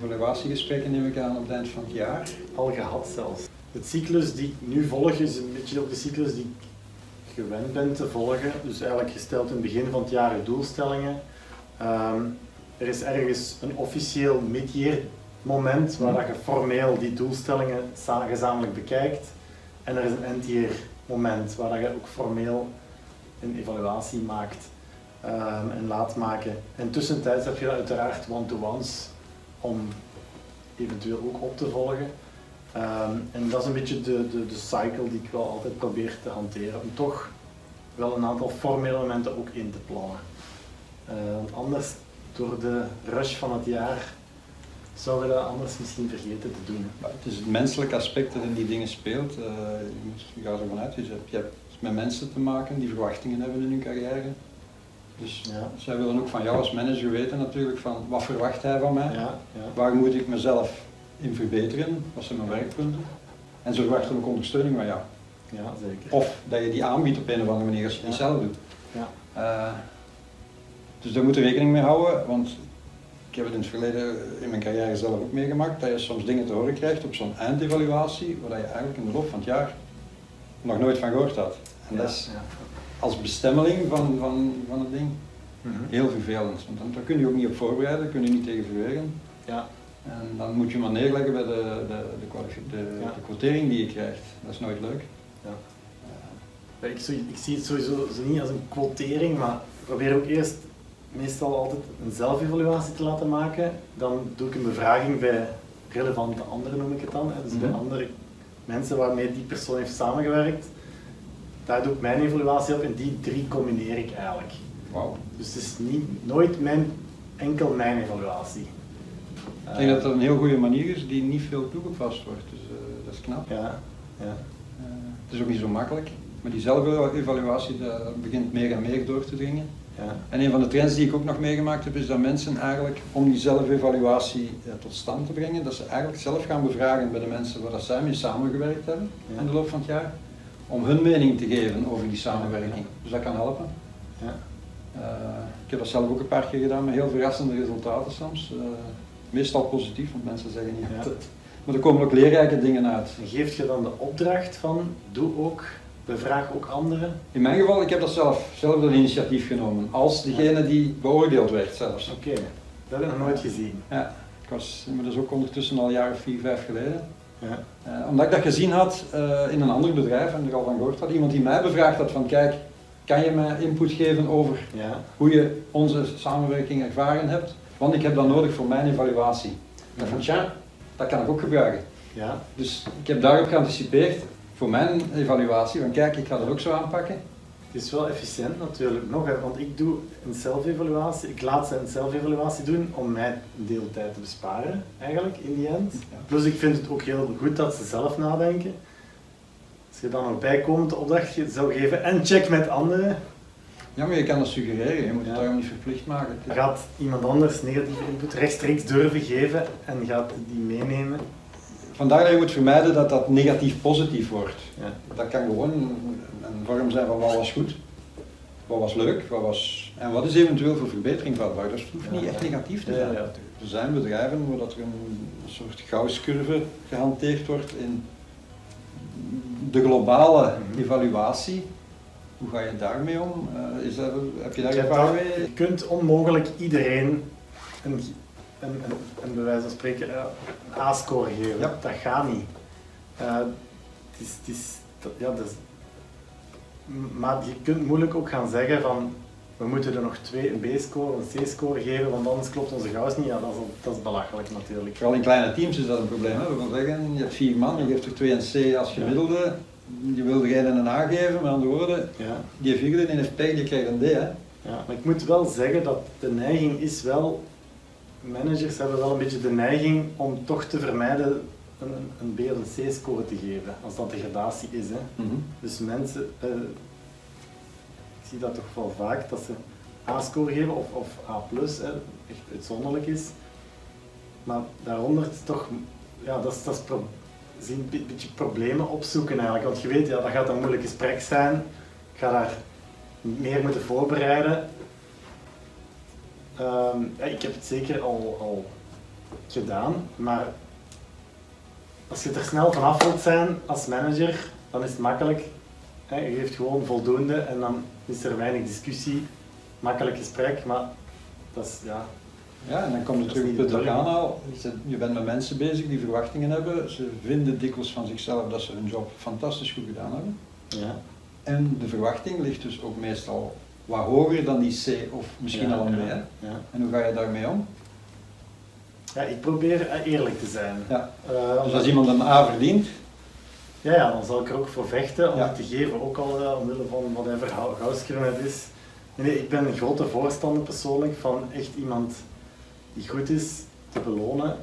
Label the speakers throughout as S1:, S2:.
S1: Evaluatiegesprekken neem ik aan op het eind van het jaar.
S2: Al gehad zelfs. De cyclus die ik nu volg is een beetje ook de cyclus die ik gewend ben te volgen. Dus eigenlijk gesteld in het begin van het jaar de doelstellingen. Er is ergens een officieel mid-year moment waar dat je formeel die doelstellingen gezamenlijk bekijkt. En er is een end-year moment waar dat je ook formeel een evaluatie maakt en laat maken. En tussentijds heb je uiteraard one-to-ones om eventueel ook op te volgen. En dat is een beetje de cycle die ik wel altijd probeer te hanteren, om toch wel een aantal formele momenten ook in te plannen. Want anders, door de rush van het jaar, zouden we dat anders misschien vergeten te doen.
S1: Het is het menselijke aspect dat in die dingen speelt. Je gaat ervan uit, je hebt met mensen te maken die verwachtingen hebben in hun carrière. Dus
S2: Ja.
S1: zij willen ook van jou als manager weten natuurlijk van wat verwacht hij van mij,
S2: Ja.
S1: waar moet ik mezelf in verbeteren, wat zijn mijn werkpunten. En ze verwachten ook ondersteuning van jou.
S2: Ja, zeker.
S1: Of dat je die aanbiedt op een of andere manier als je het niet zelf doet.
S2: Ja.
S1: Dus daar moet je rekening mee houden, want ik heb het in het verleden in mijn carrière zelf ook meegemaakt, dat je soms dingen te horen krijgt op zo'n eindevaluatie, waar je eigenlijk in de loop van het jaar nog nooit van gehoord had. En dat is als bestemmeling van het ding heel vervelend, want daar kun je ook niet op voorbereiden, daar kun je niet tegen verweren.
S2: Ja.
S1: En dan moet je maar neerleggen bij de quotering die je krijgt. Dat is nooit leuk.
S2: Ja. Ik zie het sowieso niet als een quotering, maar ik probeer ook eerst meestal altijd een zelfevaluatie te laten maken. Dan doe ik een bevraging bij relevante anderen, noem ik het dan. Dus bij andere mensen waarmee die persoon heeft samengewerkt. Daar doe ik mijn evaluatie op en die 3 combineer ik eigenlijk.
S1: Wauw.
S2: Dus het is nooit enkel mijn evaluatie.
S1: Ik denk dat dat een heel goede manier is die niet veel toegepast wordt, dus dat is knap.
S2: Ja.
S1: Het is ook niet zo makkelijk, maar die zelfevaluatie dat begint meer en meer door te dringen.
S2: Ja.
S1: En een van de trends die ik ook nog meegemaakt heb, is dat mensen eigenlijk, om die zelfevaluatie tot stand te brengen, dat ze eigenlijk zelf gaan bevragen bij de mensen waar dat zij mee samengewerkt hebben in de loop van het jaar, om hun mening te geven over die samenwerking. Dus dat kan helpen.
S2: Ja.
S1: Ik heb dat zelf ook een paar keer gedaan met heel verrassende resultaten soms. Meestal positief, want mensen zeggen niet altijd. Maar er komen ook leerrijke dingen uit.
S2: Geef je dan de opdracht van, bevraag ook anderen?
S1: In mijn geval, ik heb dat zelf dat initiatief genomen, als degene die beoordeeld werd zelfs.
S2: Oké, dat heb ik nog nooit gezien.
S1: Ja, maar dat is ook ondertussen al een jaar of 4, 5 geleden.
S2: Ja.
S1: Omdat ik dat gezien had in een ander bedrijf en er al van gehoord had, iemand die mij bevraagd had van kijk, kan je mij input geven over hoe je onze samenwerking ervaren hebt? Want ik heb dat nodig voor mijn evaluatie. Ik dacht van tja, dat kan ik ook gebruiken.
S2: Ja.
S1: Dus ik heb daarop geanticipeerd voor mijn evaluatie, van kijk, ik ga dat ook zo aanpakken.
S2: Het is wel efficiënt natuurlijk nog, hè, want ik doe een zelfevaluatie, ik laat ze een zelfevaluatie doen om mij een deel tijd te besparen, eigenlijk, in die end.
S1: Ja.
S2: Plus ik vind het ook heel goed dat ze zelf nadenken. Als je dan nog bijkomend de opdracht zou geven en check met anderen.
S1: Ja, maar je kan dat suggereren, je moet het daarom niet verplicht maken.
S2: Dan gaat iemand anders negatieve input rechtstreeks durven geven en gaat die meenemen.
S1: Vandaar dat je moet vermijden dat dat negatief-positief wordt.
S2: Ja.
S1: Dat kan gewoon een vorm zijn van wat was goed, wat was leuk, en wat is eventueel voor verbetering vatbaar. Dat hoeft niet echt negatief te zijn.
S2: Ja.
S1: Er zijn bedrijven waar dat er een soort gausscurve gehanteerd wordt in de globale evaluatie. Hoe ga je daarmee om? Heb je daar ervaring mee?
S2: Je kunt onmogelijk iedereen een bij wijze van spreken een A-score geven.
S1: Ja.
S2: Dat gaat niet. Maar je kunt moeilijk ook gaan zeggen van we moeten er nog 2 een B-score, een C-score geven, want anders klopt onze gauss niet. Ja, dat is belachelijk natuurlijk.
S1: Vooral in kleine teams is dat een probleem. Hè? We willen zeggen, je hebt 4 man, je geeft er 2 een C als gemiddelde. Je wil degene een A geven, met andere woorden, die 4e in FP die krijgt een D. Hè?
S2: Ja, maar ik moet wel zeggen dat de neiging is wel, managers hebben wel een beetje de neiging om toch te vermijden een B of een C-score te geven, als dat degradatie is. Hè. Dus mensen, ik zie dat toch wel vaak, dat ze A-score geven of A+, echt uitzonderlijk is. Maar daaronder is toch, dat is een beetje problemen opzoeken eigenlijk, want je weet, dat gaat een moeilijk gesprek zijn, ik ga daar meer moeten voorbereiden. Ik heb het zeker al gedaan, maar als je er snel vanaf wilt zijn als manager, dan is het makkelijk. Je geeft gewoon voldoende en dan is er weinig discussie, makkelijk gesprek, maar dat is ja.
S1: Ja, en dan komt het
S2: Dat is
S1: terug op
S2: niet
S1: het
S2: de bedoeling.
S1: orgaan. Je bent met mensen bezig die verwachtingen hebben. Ze vinden dikwijls van zichzelf dat ze hun job fantastisch goed gedaan hebben.
S2: Ja.
S1: En de verwachting ligt dus ook meestal wat hoger dan die C of misschien
S2: Ja,
S1: al een B.
S2: ja, ja.
S1: En hoe ga je daarmee om?
S2: Ja, ik probeer eerlijk te zijn.
S1: Ja.
S2: Omdat-
S1: Dus als iemand een A verdient,
S2: Ja, dan zal ik er ook voor vechten om
S1: Ja.
S2: het te geven, ook al omwille van whatever Gauss-curve het is. Nee, ik ben een grote voorstander persoonlijk van echt iemand die goed is te belonen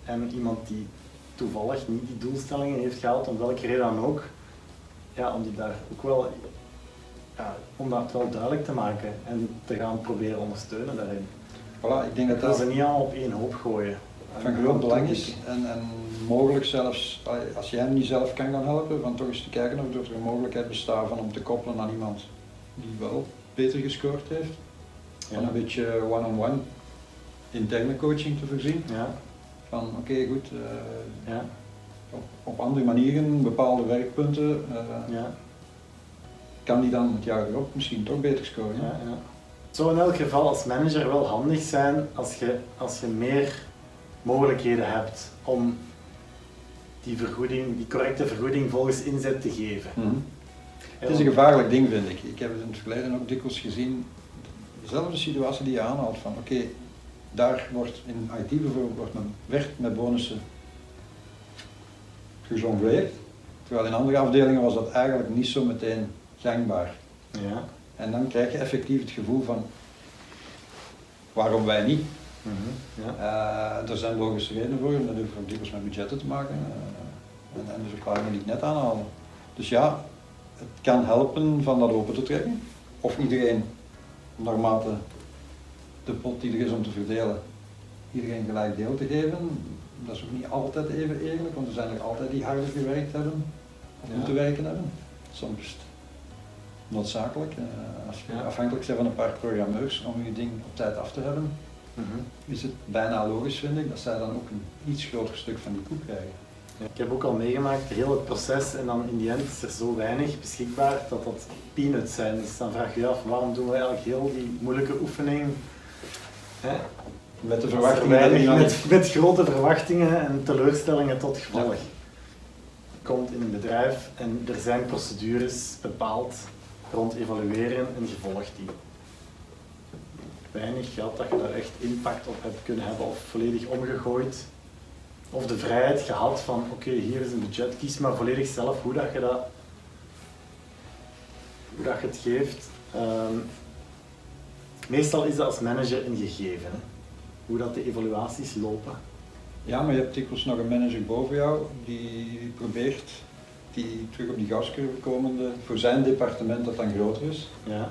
S2: en iemand die toevallig niet die doelstellingen heeft gehaald, om welke reden dan ook, ja, om die daar ook wel, ja, om dat wel duidelijk te maken en te gaan proberen ondersteunen daarin.
S1: voilà, ik denk dat
S2: Ik wil ze
S1: dat
S2: niet allemaal op één hoop gooien.
S1: van groot belang is. En mogelijk zelfs, als jij hem niet zelf kan gaan helpen, van toch eens te kijken of er een mogelijkheid bestaat van om te koppelen aan iemand die wel beter gescoord heeft. Van
S2: Ja.
S1: een beetje one-on-one interne coaching te voorzien.
S2: Ja,
S1: Van oké, goed,
S2: ja,
S1: op andere manieren, bepaalde werkpunten,
S2: ja.
S1: kan die dan het jaar erop misschien toch beter scoren. hè?
S2: Ja, ja. Het zou in elk geval als manager wel handig zijn als je meer mogelijkheden hebt om die vergoeding, die correcte vergoeding volgens inzet te geven.
S1: Mhm. Het is een gevaarlijk ding, vind ik. Ik heb het in het verleden ook dikwijls gezien. Dezelfde situatie die je aanhaalt van oké, daar wordt in IT bijvoorbeeld werd met bonussen gejongleerd, terwijl in andere afdelingen was dat eigenlijk niet zo meteen gangbaar.
S2: Ja.
S1: En dan krijg je effectief het gevoel van waarom wij niet.
S2: Mhm. Ja.
S1: Er zijn logische redenen voor, dat heeft ook dikwijls met budgetten te maken en de verklaringen die ik net aanhaalde. Dus ja, het kan helpen van dat open te trekken. Of iedereen, naarmate de pot die er is om te verdelen, iedereen gelijk deel te geven. Dat is ook niet altijd even eerlijk, want er zijn er altijd die harder gewerkt hebben, of
S2: Ja.
S1: moeten werken hebben. Soms is het noodzakelijk. Als je
S2: Ja.
S1: afhankelijk bent van een paar programmeurs om je ding op tijd af te hebben,
S2: Mhm.
S1: is het bijna logisch, vind ik, dat zij dan ook een iets groter stuk van die koek krijgen.
S2: Ja, ik heb ook al meegemaakt, heel het proces en dan in die end is er zo weinig beschikbaar dat dat peanuts zijn. Dus dan vraag je je af, waarom doen we eigenlijk heel die moeilijke oefening? Hè?
S1: Met de
S2: Als er
S1: verwachtingen dat
S2: weinig
S1: iemand...
S2: met grote verwachtingen en teleurstellingen tot gevolg. Je komt in een bedrijf en er zijn procedures bepaald rond evalueren en je volgt die. Weinig geld dat je daar echt impact op hebt kunnen hebben of volledig omgegooid. Of de vrijheid gehad van oké, hier is een budget, kies maar volledig zelf hoe dat je het geeft. Meestal is dat als manager een gegeven, hè. Hoe dat de evaluaties lopen.
S1: Ja, maar je hebt dikwijls nog een manager boven jou die probeert, die terug op die gascurve komende, voor zijn departement dat dan groter is,
S2: Ja.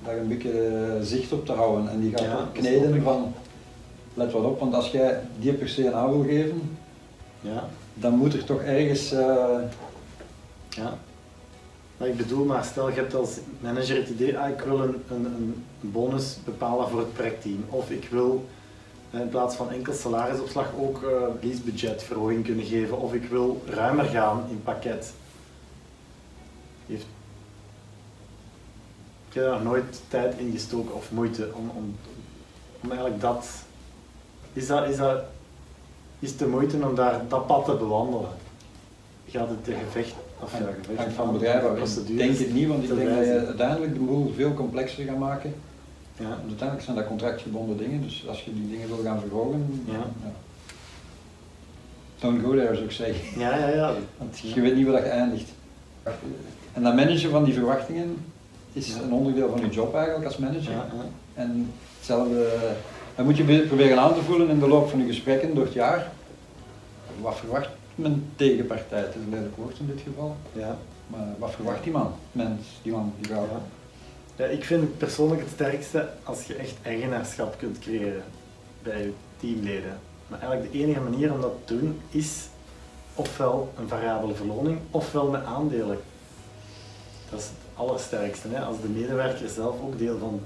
S1: daar een beetje zicht op te houden. En die gaat
S2: Ja,
S1: ook
S2: dat
S1: kneden
S2: snap ik.
S1: van, let wat op, want als jij die per se een A wil geven,
S2: Ja.
S1: dan moet er toch ergens...
S2: Ja. Maar ik bedoel, maar stel je hebt als manager het idee, ik wil een bonus bepalen voor het projectteam. Of ik wil in plaats van enkel salarisopslag ook leasebudgetverhoging kunnen geven. Of ik wil ruimer gaan in pakket. Ik heb daar nooit tijd in gestoken of moeite om eigenlijk dat... Is de moeite om daar dat pad te bewandelen? Gaat het een gevecht? Of ja, gevecht
S1: hangt van bedrijf af. Ik
S2: procedures
S1: denk het niet, want ik
S2: te
S1: denk dat je
S2: wijzigen.
S1: uiteindelijk de boel veel complexer gaat maken.
S2: Ja.
S1: Want uiteindelijk zijn dat contractgebonden dingen, dus als je die dingen wil gaan verhogen,
S2: Ja.
S1: don't go there, zou ik zeggen.
S2: Ja.
S1: Want je weet niet waar dat je eindigt. En dat managen van die verwachtingen is
S2: Ja.
S1: een onderdeel van je job eigenlijk als manager.
S2: Ja.
S1: En hetzelfde, dan moet je proberen aan te voelen in de loop van je gesprekken door het jaar. Wat verwacht mijn tegenpartij? Het is een lelijk woord in dit geval.
S2: Ja.
S1: Maar wat verwacht die man? Die vrouw?
S2: Ja. Ja, ik vind het persoonlijk het sterkste als je echt eigenaarschap kunt creëren bij je teamleden. Maar eigenlijk de enige manier om dat te doen is ofwel een variabele verloning ofwel met aandelen. Dat is het allersterkste, hè? Als de medewerker zelf ook deel van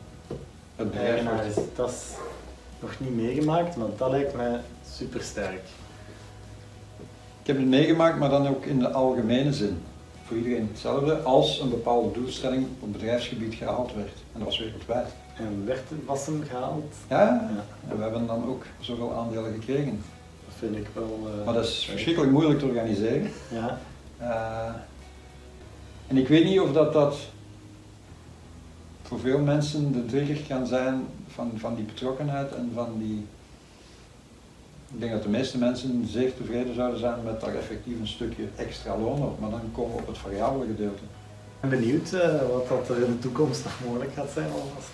S1: Het bedrijf
S2: eigenaar
S1: wordt.
S2: is. Dat is nog niet meegemaakt, maar dat lijkt mij super sterk.
S1: Ik heb het meegemaakt, maar dan ook in de algemene zin. Voor iedereen hetzelfde als een bepaalde doelstelling op bedrijfsgebied gehaald werd. En dat was wereldwijd.
S2: En was hem gehaald?
S1: Ja, en we hebben dan ook zoveel aandelen gekregen.
S2: Dat vind ik wel...
S1: Maar dat is verschrikkelijk moeilijk te organiseren.
S2: Ja.
S1: En ik weet niet of dat voor veel mensen de trigger kan zijn van die betrokkenheid en van die... Ik denk dat de meeste mensen zeer tevreden zouden zijn met daar effectief een stukje extra loon op, maar dan komen we op het variabele gedeelte.
S2: Ik ben benieuwd wat dat er in de toekomst nog mogelijk gaat zijn alvast.